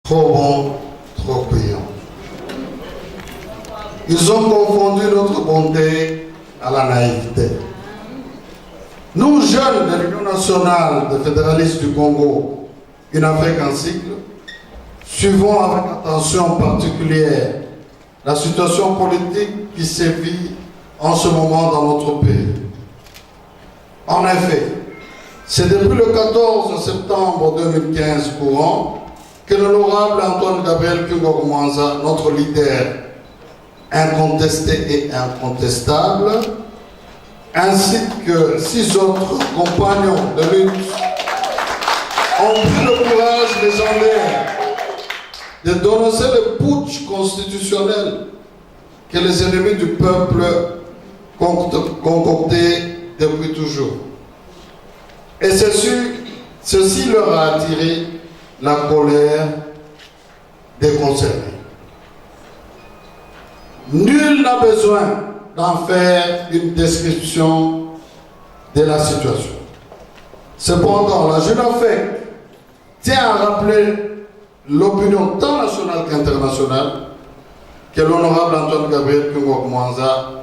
trop bons, trop payants. Ils ont confondu notre bonté à la naïveté. Nous, jeunes de l'Union nationale des fédéralistes du Congo, une Afrique en cycle, suivons avec attention particulière la situation politique qui sévit en ce moment dans notre pays. En effet, c'est depuis le 14 septembre 2015 courant que l'honorable Antoine Gabriel Kungogumwanza, notre leader incontesté et incontestable, ainsi que 6 autres compagnons de lutte, ont pris le courage légendaire de dénoncer le putsch constitutionnel que les ennemis du peuple concoctaient depuis toujours. Et ceci leur a attiré la colère des concernés. Nul n'a besoin d'en faire une description de la situation. Cependant, la Jeune Afrique tient à rappeler l'opinion tant nationale qu'internationale que l'honorable Antoine Gabriel Kungogumwanza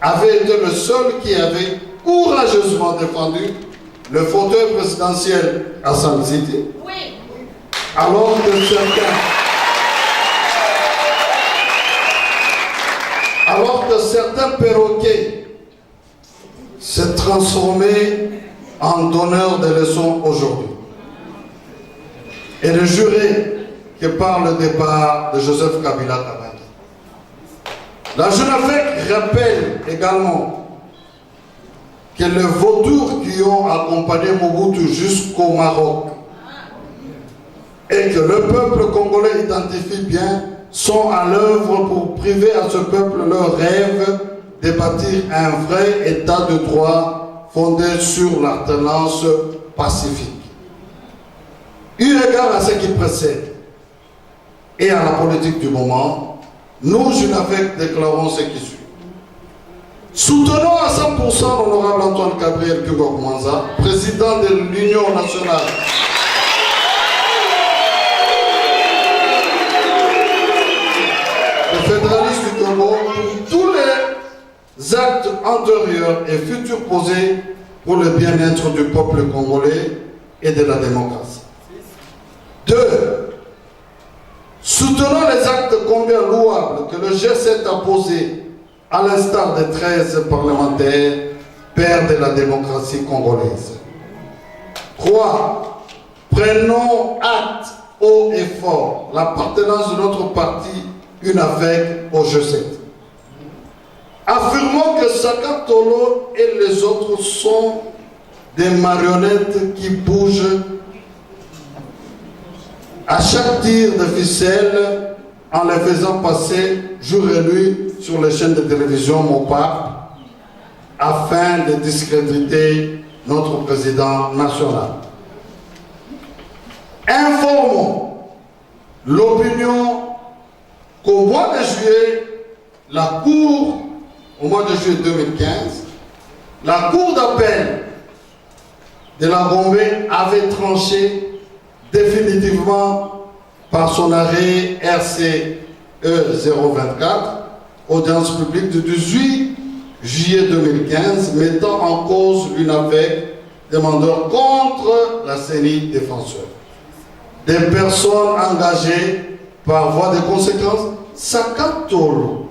avait été le seul qui avait courageusement défendu le fauteuil présidentiel à San City, oui, alors que certains perroquets s'est transformé en donneur de leçons aujourd'hui. Et de jurer que par le départ de Joseph Kabila Kabange. La Jeune Afrique rappelle également que les vautours qui ont accompagné Mobutu jusqu'au Maroc et que le peuple congolais identifie bien sont à l'œuvre pour priver à ce peuple leur rêve de bâtir un vrai état de droit fondé sur l'alternance pacifique. Eu égard à ce qui précède et à la politique du moment, nous, Jeune Afrique, déclarons ce qui suit. Soutenons à 100% l'honorable Antoine Gabriel Kungogumwanza, président de l'Union nationale des fédéralistes du Congo pour tous les actes antérieurs et futurs posés pour le bien-être du peuple congolais et de la démocratie. 2. Soutenons les actes combien louables que le G7 a posés à l'instar des 13 parlementaires, pères de la démocratie congolaise. 3. Prenons acte haut et fort l'appartenance de notre parti UNAFEC au G7. Affirmons que Saka Tolo et les autres sont des marionnettes qui bougent à chaque tir de ficelle en les faisant passer jour et nuit sur les chaînes de télévision Mopap afin de discréditer notre président national. Informons l'opinion qu'au mois de juillet, au mois de juillet 2015, la Cour d'appel de la Gombe avait tranché définitivement par son arrêt RCE 024, audience publique du 18 juillet 2015, mettant en cause l'UNAFEC, demandeur contre la CENI défenseur. Des personnes engagées par voie de conséquence, Saka Tolo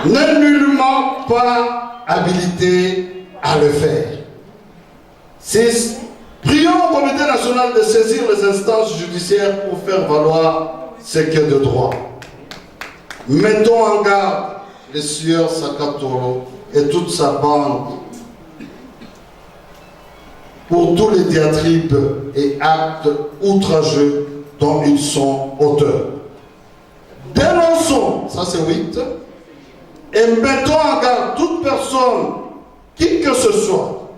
n'est nullement pas habilité à le faire. 6. Prions au Comité national de saisir les instances judiciaires pour faire valoir ce qui est de droit. Mettons en garde les sieurs Saka Tolo et toute sa bande pour tous les diatribes et actes outrageux dont ils sont auteurs. Dénonçons, ça c'est 8, et mettons en garde toute personne, qui que ce soit,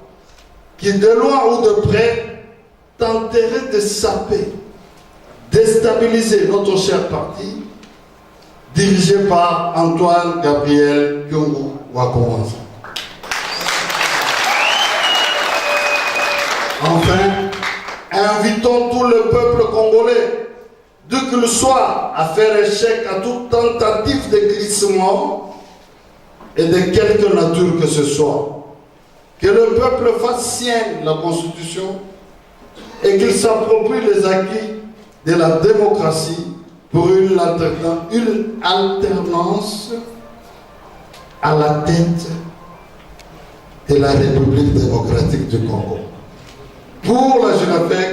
qui de loin ou de près tenterait de saper, déstabiliser notre cher parti, dirigé par Antoine Gabriel Kungogumwanza. Enfin, invitons tout le peuple congolais, d'où qu'il soit, à faire échec à toute tentative de glissement et de quelque nature que ce soit. Que le peuple fasse sienne la Constitution et qu'il s'approprie les acquis de la démocratie pour une alternance à la tête de la République démocratique du Congo. Pour la JNAPEC,